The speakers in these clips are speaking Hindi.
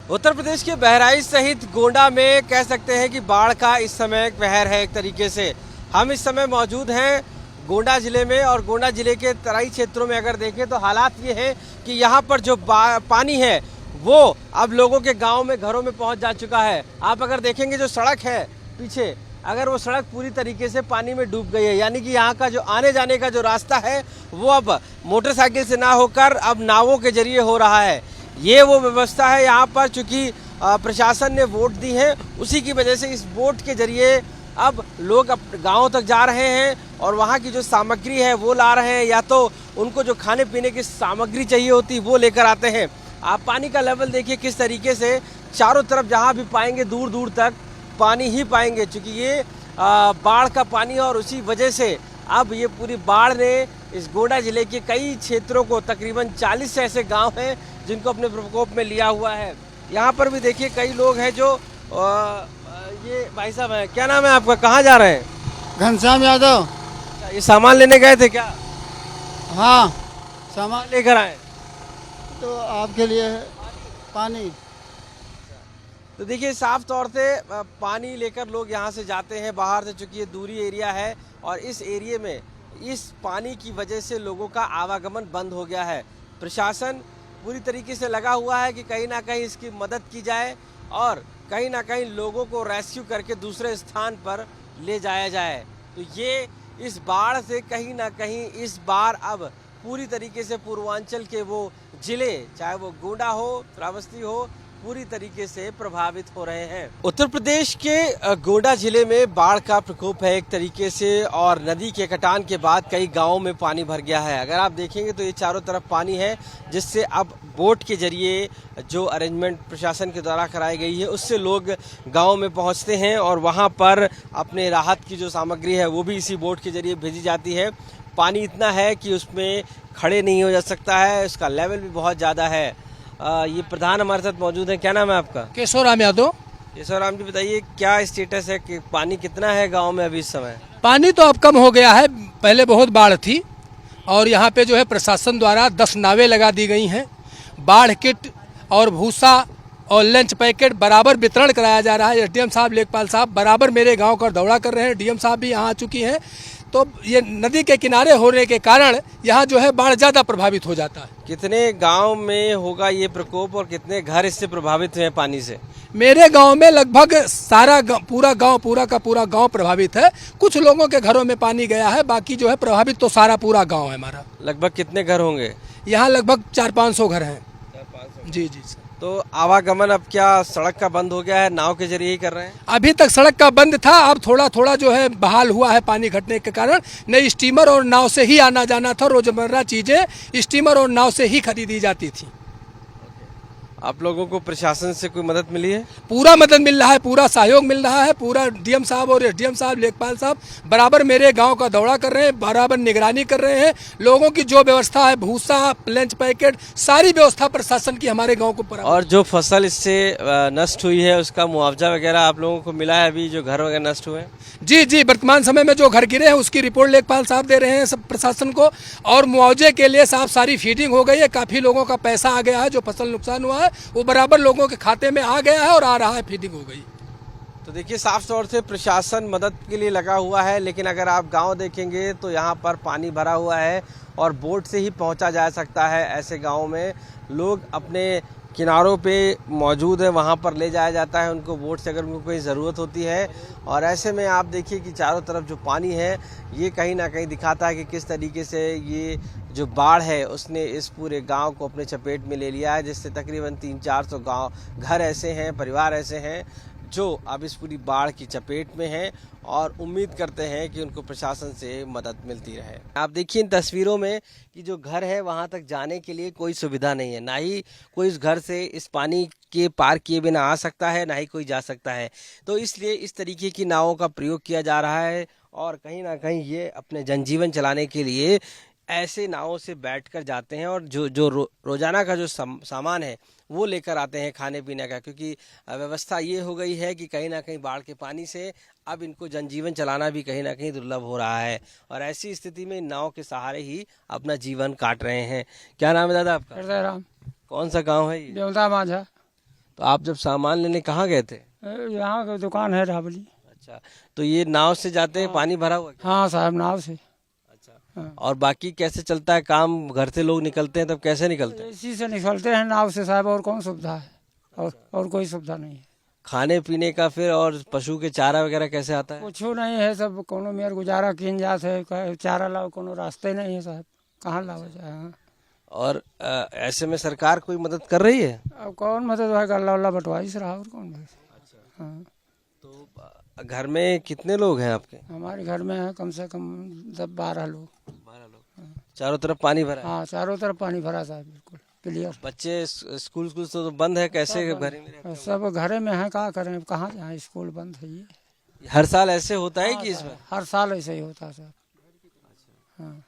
उत्तर प्रदेश के बहराइच सहित गोंडा में कह सकते हैं कि बाढ़ का इस समय कहर है। एक तरीके से हम इस समय मौजूद हैं गोंडा जिले में, और गोंडा जिले के तराई क्षेत्रों में अगर देखें तो हालात ये हैं कि यहाँ पर जो पानी है वो अब लोगों के गांव में, घरों में पहुंच जा चुका है। आप अगर देखेंगे जो सड़क है पीछे, अगर वो सड़क पूरी तरीके से पानी में डूब गई है, यानी कि यहाँ का जो आने जाने का जो रास्ता है वो अब मोटरसाइकिल से ना होकर अब नावों के जरिए हो रहा है। ये वो व्यवस्था है यहाँ पर, चूँकि प्रशासन ने वोट दी है, उसी की वजह से इस वोट के जरिए अब लोग गाँव तक जा रहे हैं और वहाँ की जो सामग्री है वो ला रहे हैं, या तो उनको जो खाने पीने की सामग्री चाहिए होती है वो लेकर आते हैं। आप पानी का लेवल देखिए किस तरीके से, चारों तरफ जहाँ भी पाएंगे दूर दूर तक पानी ही पाएंगे, क्योंकि ये बाढ़ का पानी, और उसी वजह से अब ये पूरी बाढ़ ने इस गोंडा जिले के कई क्षेत्रों को, तकरीबन 40 से ऐसे गांव हैं जिनको अपने प्रकोप में लिया हुआ है। यहाँ पर भी देखिए कई लोग हैं जो ये भाई साहब हैं, क्या नाम है आपका, कहाँ जा रहे हैं? घनश्याम यादव। ये सामान लेने गए थे क्या? हाँ, सामान लेकर आए तो आपके लिए है पानी। तो देखिए साफ तौर से पानी लेकर लोग यहाँ से जाते हैं बाहर से, चूँकि ये दूरी एरिया है और इस एरिया में इस पानी की वजह से लोगों का आवागमन बंद हो गया है। प्रशासन पूरी तरीके से लगा हुआ है कि कहीं ना कहीं इसकी मदद की जाए और कहीं ना कहीं लोगों को रेस्क्यू करके दूसरे स्थान पर ले जाया जाए। तो ये इस बाढ़ से कहीं ना कहीं इस बार अब पूरी तरीके से पूर्वांचल के वो जिले, चाहे वो गोंडा हो, श्रावस्ती हो, पूरी तरीके से प्रभावित हो रहे हैं। उत्तर प्रदेश के गोंडा जिले में बाढ़ का प्रकोप है एक तरीके से, और नदी के कटान के बाद कई गांवों में पानी भर गया है। अगर आप देखेंगे तो ये चारों तरफ पानी है, जिससे अब बोट के जरिए जो अरेंजमेंट प्रशासन के द्वारा कराई गई है उससे लोग गाँव में पहुँचते हैं और वहाँ पर अपने राहत की जो सामग्री है वो भी इसी बोट के जरिए भेजी जाती है। पानी इतना है कि उसमें खड़े नहीं हो जा सकता है, उसका लेवल भी बहुत ज़्यादा है। ये प्रधान हमारे साथ मौजूद है, क्या नाम है आपका? केशवराम यादव। केशवराम जी, बताइए क्या स्टेटस है कि पानी कितना है गांव में अभी इस समय? पानी तो अब कम हो गया है, पहले बहुत बाढ़ थी और यहाँ पे जो है प्रशासन द्वारा 10 नावें लगा दी गई हैं। बाढ़ किट और भूसा और लंच पैकेट बराबर वितरण कराया जा रहा है। एसडीएम साहब, लेखपाल साहब बराबर मेरे गांव का दौरा कर रहे हैं, डीएम साहब भी यहाँ आ चुकी हैं। तो ये नदी के किनारे होने के कारण यहाँ जो है बाढ़ ज़्यादा प्रभावित हो जाता है। कितने गांव में होगा ये प्रकोप और कितने घर इससे प्रभावित हुए हैं पानी से? मेरे गांव में लगभग सारा पूरा का पूरा गांव प्रभावित है। कुछ लोगों के घरों में पानी गया है, बाकी जो है प्रभावित तो सारा पूरा गांव है हमारा। लगभग कितने घर होंगे? यहाँ लगभग 400-500 घर हैं। 400-500। जी जी सर। तो आवागमन अब क्या सड़क का बंद हो गया है, नाव के जरिए ही कर रहे हैं? अभी तक सड़क का बंद था, अब थोड़ा थोड़ा जो है बहाल हुआ है पानी घटने के कारण। नहीं, स्टीमर और नाव से ही आना जाना था, रोजमर्रा चीजें स्टीमर और नाव से ही खरीदी जाती थी। आप लोगों को प्रशासन से कोई मदद मिली है? पूरा मदद मिल रहा है, पूरा सहयोग मिल रहा है। पूरा डीएम साहब और एसडीएम साहब, लेखपाल साहब बराबर मेरे गांव का दौरा कर रहे हैं, बराबर निगरानी कर रहे हैं। लोगों की जो व्यवस्था है, भूसा, लंच पैकेट, सारी व्यवस्था प्रशासन की हमारे गांव को पर। और जो फसल इससे नष्ट हुई है उसका मुआवजा वगैरह आप लोगों को मिला है? अभी जो घर वगैरह नष्ट हुए? जी जी, वर्तमान समय में जो घर गिरे हैं उसकी रिपोर्ट लेखपाल साहब दे रहे हैं सब प्रशासन को, और मुआवजे के लिए साहब सारी फीडिंग हो गई है। काफ़ी लोगों का पैसा आ गया है, जो फसल नुकसान हुआ है वो बराबर लोगों के खाते में आ गया है और आ रहा है, फीडिंग हो गई। तो देखिए साफ तौर से प्रशासन मदद के लिए लगा हुआ है, लेकिन अगर आप गांव देखेंगे तो यहाँ पर पानी भरा हुआ है और बोट से ही पहुँचा जा सकता है। ऐसे गाँव में लोग अपने किनारों पे मौजूद है, वहाँ पर ले जाया जाता है उनको बोट से अगर उनको कोई ज़रूरत होती है। और ऐसे में आप देखिए कि चारों तरफ जो पानी है ये कहीं ना कहीं दिखाता है कि किस तरीके से ये जो बाढ़ है उसने इस पूरे गांव को अपने चपेट में ले लिया है, जिससे तकरीबन 300-400 गांव, घर ऐसे हैं, परिवार ऐसे हैं जो अब इस पूरी बाढ़ की चपेट में हैं और उम्मीद करते हैं कि उनको प्रशासन से मदद मिलती रहे। आप देखिए इन तस्वीरों में कि जो घर है वहां तक जाने के लिए कोई सुविधा नहीं है, ना ही कोई इस घर से इस पानी के पार किए बिना आ सकता है, ना ही कोई जा सकता है। तो इसलिए इस तरीके की नावों का प्रयोग किया जा रहा है और कहीं ना कहीं ये अपने जनजीवन चलाने के लिए ऐसे नावों से बैठकर जाते हैं और जो रोजाना का जो सामान है वो लेकर आते हैं खाने पीने का, क्योंकि व्यवस्था ये हो गई है कि कहीं ना कहीं बाढ़ के पानी से अब इनको जनजीवन चलाना भी कहीं ना कहीं दुर्लभ हो रहा है और ऐसी स्थिति में नाव के सहारे ही अपना जीवन काट रहे हैं। क्या नाम है दादा आपका? हृदय राम। कौन सा गांव है ये? देवता माझा। तो आप जब सामान लेने कहाँ गए थे? यहाँ की दुकान है राबली। अच्छा, तो ये नाव से जाते हैं, पानी भरा हुआ है? हाँ साहब, नाव से। अच्छा, हाँ। और बाकी कैसे चलता है काम? घर से लोग निकलते हैं तब कैसे निकलते हैं? इसी से निकलते हैं, नाव से साहब, और कौन सुविधा है? और कोई सुविधा नहीं है। खाने पीने का फिर और पशु के चारा वगैरह कैसे आता है? कुछ नहीं है, सब कोनो मेयर गुजारा किन जात है, चारा लाओ कोनो रास्ते नहीं है साहब, कहाँ लाओ जाए? हाँ। और ऐसे में सरकार कोई मदद कर रही है? अब कौन मदद भाई, गल्ला उल्ला बंटवाई से रहा, और कौन भाई? हाँ। तो घर में कितने लोग हैं आपके? हमारे घर में है कम से कम 10-12 लोग। 12 लोग। चारों तरफ पानी भरा है? हाँ, चारों तरफ पानी भरा साहब, बिल्कुल क्लियर। बच्चे स्कूल तो बंद है, कैसे घर में रहते हैं? सब घरे में है, क्या करें, कहाँ जाए, स्कूल बंद है ये। हर साल ऐसे होता है कि इसमें? हर साल ऐसे ही होता है साहब। हाँ।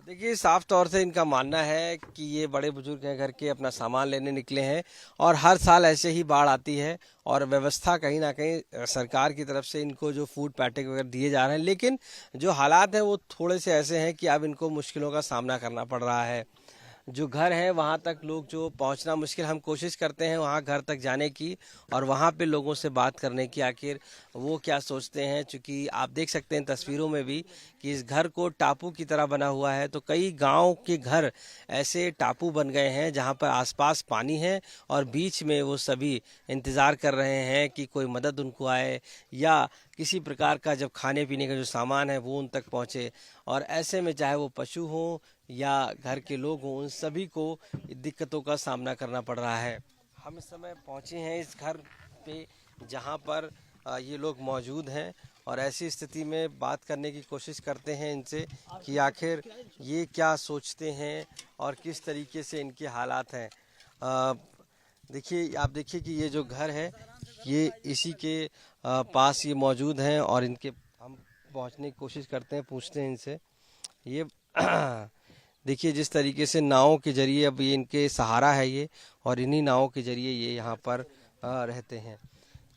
देखिए, साफ तौर से इनका मानना है कि ये बड़े बुजुर्ग हैं, घर के अपना सामान लेने निकले हैं और हर साल ऐसे ही बाढ़ आती है और व्यवस्था कहीं ना कहीं सरकार की तरफ से इनको जो फूड पैकेट वगैरह दिए जा रहे हैं, लेकिन जो हालात हैं वो थोड़े से ऐसे हैं कि अब इनको मुश्किलों का सामना करना पड़ रहा है। जो घर है वहाँ तक लोग जो पहुँचना मुश्किल, हम कोशिश करते हैं वहाँ घर तक जाने की और वहाँ पे लोगों से बात करने की, आखिर वो क्या सोचते हैं। चूँकि आप देख सकते हैं तस्वीरों में भी कि इस घर को टापू की तरह बना हुआ है, तो कई गांव के घर ऐसे टापू बन गए हैं जहाँ पर आसपास पानी है और बीच में वो सभी इंतज़ार कर रहे हैं कि कोई मदद उनको आए या किसी प्रकार का जब खाने पीने का जो सामान है वो उन तक पहुँचे। और ऐसे में चाहे वो पशु हों या घर के लोग हों, उन सभी को दिक्कतों का सामना करना पड़ रहा है। हम इस समय पहुंचे हैं इस घर पे जहां पर ये लोग मौजूद हैं और ऐसी स्थिति में बात करने की कोशिश करते हैं इनसे कि आखिर ये क्या सोचते हैं और किस तरीके से इनके हालात हैं। देखिए, आप देखिए कि ये जो घर है ये इसी के पास ये मौजूद हैं और इनके हम पहुंचने की कोशिश करते हैं, पूछते हैं इनसे। ये देखिए जिस तरीके से नावों के जरिए अब ये इनके सहारा है ये, और इन्हीं नावों के जरिए ये यहाँ पर रहते हैं।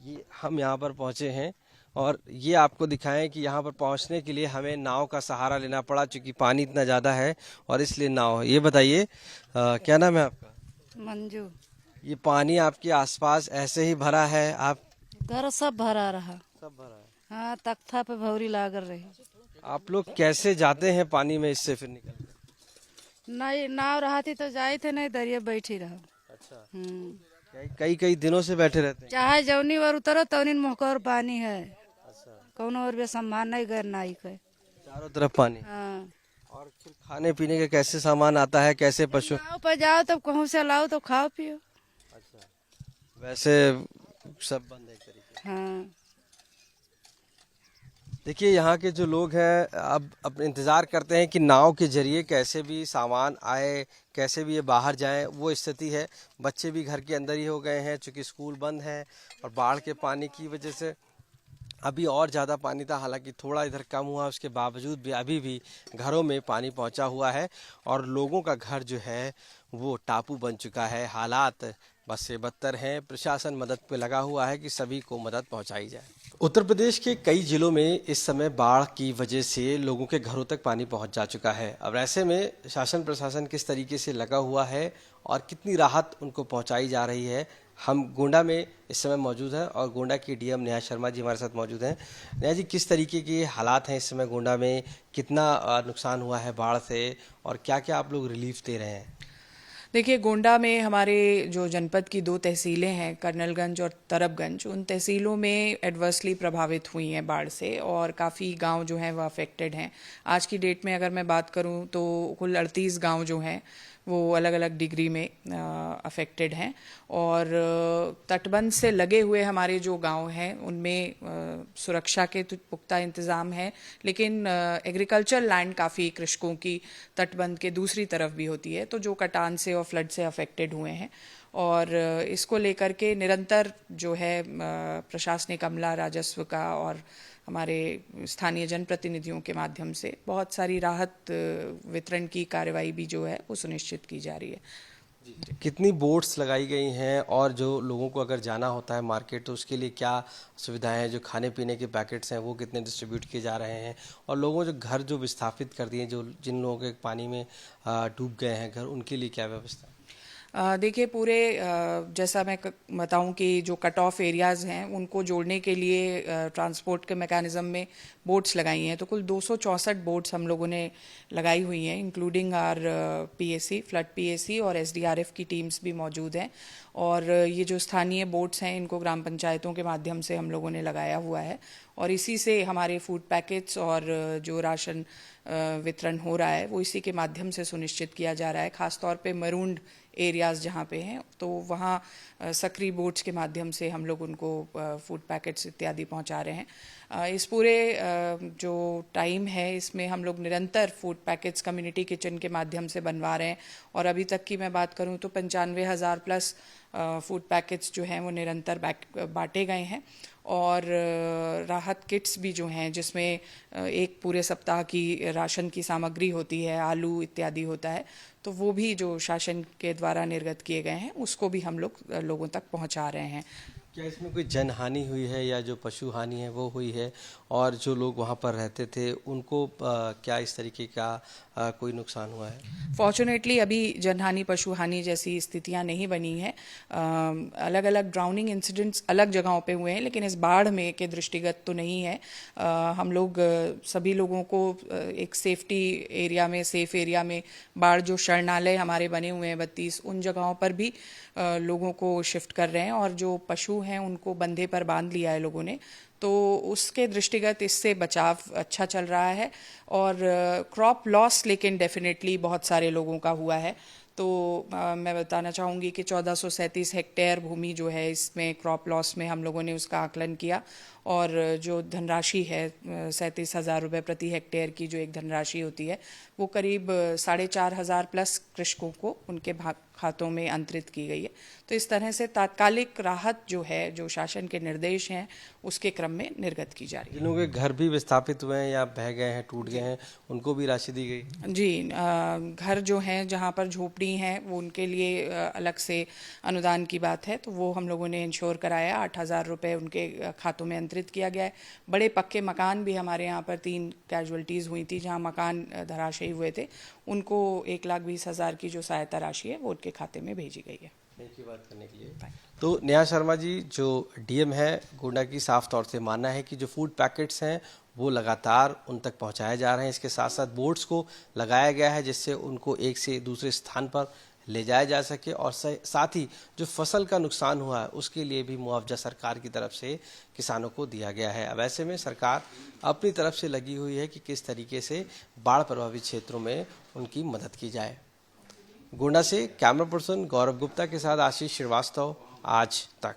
ये हम यहाँ पर पहुँचे हैं और ये आपको दिखाएं कि यहाँ पर पहुँचने के लिए हमें नाव का सहारा लेना पड़ा, क्योंकि पानी इतना ज़्यादा है और इसलिए नाव। ये बताइए क्या नाम है आपका? मंजू। ये पानी आपके आसपास ऐसे ही भरा है? आप घर सब भरा रहा। सब भरा है? हाँ, तख्ता पे भौरी लागर रही। आप लोग कैसे जाते हैं पानी में इससे फिर निकल? नहीं, नाव रहा थी तो जाए थे, नहीं दरिया बैठी रहा। अच्छा, कई कई दिनों से बैठे रहते हैं? चाहे जौनी बार उतरो तौनी मोहकर पानी है। अच्छा, कौनो और भी सम्मान नहीं कर नाई के। चारों तरफ पानी। हाँ। और फिर खाने पीने का कैसे सामान आता है, कैसे पशु? नाव पर जाओ तब कहूँ से लाओ तो खाओ पियो। अच्छा, वैसे सब बंद है एक तरीके। हाँ। देखिए, यहाँ के जो लोग हैं अब इंतज़ार करते हैं कि नाव के जरिए कैसे भी सामान आए, कैसे भी ये बाहर जाएं, वो स्थिति है। बच्चे भी घर के अंदर ही हो गए हैं चूँकि स्कूल बंद है और बाढ़ के पानी की वजह से अभी और ज़्यादा पानी था। हालांकि थोड़ा इधर कम हुआ, उसके बावजूद भी अभी भी घरों में पानी पहुंचा हुआ है और लोगों का घर जो है वो टापू बन चुका है। हालात बस से बदतर हैं। प्रशासन मदद पे लगा हुआ है कि सभी को मदद पहुंचाई जाए। उत्तर प्रदेश के कई जिलों में इस समय बाढ़ की वजह से लोगों के घरों तक पानी पहुंच जा चुका है। अब ऐसे में शासन प्रशासन किस तरीके से लगा हुआ है और कितनी राहत उनको पहुंचाई जा रही है। हम गोंडा में इस समय मौजूद हैं और गोंडा की डीएम नेहा शर्मा जी हमारे साथ मौजूद हैं। नेहा जी, किस तरीके के हालात हैं इस समय गोंडा में? कितना नुकसान हुआ है बाढ़ से और क्या क्या आप लोग रिलीफ दे रहे हैं? देखिए, गोंडा में हमारे जो जनपद की 2 तहसीलें हैं, कर्नलगंज और तरबगंज, उन तहसीलों में एडवर्सली प्रभावित हुई हैं बाढ़ से और काफ़ी गांव जो हैं वो अफेक्टेड हैं। आज की डेट में अगर मैं बात करूं तो कुल 38 गांव जो हैं वो अलग अलग डिग्री में अफेक्टेड हैं और तटबंध से लगे हुए हमारे जो गांव हैं उनमें सुरक्षा के तो पुख्ता इंतज़ाम है, लेकिन एग्रीकल्चर लैंड काफ़ी कृषकों की तटबंध के दूसरी तरफ भी होती है, तो जो कटान से और फ्लड से अफेक्टेड हुए हैं। और इसको लेकर के निरंतर जो है प्रशासनिक अमला, राजस्व का और हमारे स्थानीय जनप्रतिनिधियों के माध्यम से बहुत सारी राहत वितरण की कार्रवाई भी जो है वो सुनिश्चित की जा रही है। कितनी बोट्स लगाई गई हैं और जो लोगों को अगर जाना होता है मार्केट तो उसके लिए क्या सुविधाएं हैं? जो खाने पीने के पैकेट्स हैं वो कितने डिस्ट्रीब्यूट किए जा रहे हैं? और लोगों जो घर जो विस्थापित कर दिए, जो जिन लोगों के पानी में डूब गए हैं घर, उनके लिए क्या व्यवस्था? देखिए पूरे जैसा मैं बताऊं कि जो कट ऑफ एरियाज़ हैं उनको जोड़ने के लिए ट्रांसपोर्ट के मैकेनिज़्म में बोट्स लगाई हैं। तो कुल 264 बोट्स हम लोगों ने लगाई हुई हैं, including our PAC, flood PAC और एसडीआरएफ की टीम्स भी मौजूद हैं। और ये जो स्थानीय बोट्स हैं इनको ग्राम पंचायतों के माध्यम से हम लोगों ने लगाया हुआ है और इसी से हमारे फूड पैकेट्स और जो राशन वितरण हो रहा है वो इसी के माध्यम से सुनिश्चित किया जा रहा है। ख़ासतौर पे मरूंड एरियाज़ जहाँ पे हैं तो वहाँ सक्रिय बोट्स के माध्यम से हम लोग उनको फूड पैकेट्स इत्यादि पहुँचा रहे हैं। इस पूरे जो टाइम है इसमें हम लोग निरंतर फूड पैकेट्स कम्युनिटी किचन के माध्यम से बनवा रहे हैं और अभी तक की मैं बात करूं तो 95,000 प्लस फूड पैकेट्स जो हैं वो निरंतर बांटे गए हैं। और राहत किट्स भी जो हैं जिसमें एक पूरे सप्ताह की राशन की सामग्री होती है, आलू इत्यादि होता है, तो वो भी जो शासन के द्वारा निर्गत किए गए हैं उसको भी हम लोग लोगों तक पहुंचा रहे हैं। क्या इसमें कोई जन हानि हुई है या जो पशु हानि है वो हुई है, और जो लोग वहाँ पर रहते थे उनको क्या इस तरीके का कोई नुकसान हुआ है? फॉर्चुनेटली अभी जनहानि पशु हानि जैसी स्थितियां नहीं बनी हैं। अलग अलग ड्राउनिंग इंसिडेंट्स अलग जगहों पे हुए हैं लेकिन इस बाढ़ में के दृष्टिगत तो नहीं है। हम लोग सभी लोगों को एक सेफ्टी एरिया में, सेफ एरिया में, बाढ़ जो शरणालय हमारे बने हुए हैं 32 उन जगहों पर भी लोगों को शिफ्ट कर रहे हैं और जो पशु हैं उनको बंधे पर बांध लिया है लोगों ने, तो उसके दृष्टिगत इससे बचाव अच्छा चल रहा है। और क्रॉप लॉस लेकिन डेफिनेटली बहुत सारे लोगों का हुआ है। तो मैं बताना चाहूँगी कि 1437 हेक्टेयर भूमि जो है इसमें क्रॉप लॉस में हम लोगों ने उसका आकलन किया और जो धनराशि है 37,000 रुपये प्रति हेक्टेयर की जो एक धनराशि होती है वो करीब 4,500 प्लस कृषकों को उनके खातों में अंतरित की गई है। तो इस तरह से तात्कालिक राहत जो है, जो शासन के निर्देश हैं उसके क्रम में निर्गत की जा रही है। जिन लोगों के घर भी विस्थापित हुए हैं या बह गए हैं, टूट गए हैं, उनको भी राशि दी गई? जी, घर जो हैं जहाँ पर झोपड़ी हैं वो उनके लिए अलग से अनुदान की बात है, तो वो हम लोगों ने इंश्योर कराया। 8,000 रुपये उनके खातों में अंतरित किया गया है। बड़े पक्के मकान भी हमारे यहाँ पर 3 कैजुअलिटीज़ हुई थी जहाँ मकान धराशायी हुए थे, उनको 1,20,000 की जो सहायता राशि है वो उनके खाते में भेजी गई है। की बात करने के लिए तो नेहा शर्मा जी जो डीएम है गोंडा की, साफ तौर से मानना है कि जो फूड पैकेट्स हैं वो लगातार उन तक पहुंचाए जा रहे हैं। इसके साथ साथ बोट्स को लगाया गया है जिससे उनको एक से दूसरे स्थान पर ले जाया जा सके और साथ ही जो फसल का नुकसान हुआ है उसके लिए भी मुआवजा सरकार की तरफ से किसानों को दिया गया है। अब ऐसे में सरकार अपनी तरफ से लगी हुई है कि किस तरीके से बाढ़ प्रभावित क्षेत्रों में उनकी मदद की जाए। गोंडा से कैमरा पर्सन गौरव गुप्ता के साथ आशीष श्रीवास्तव, आज तक।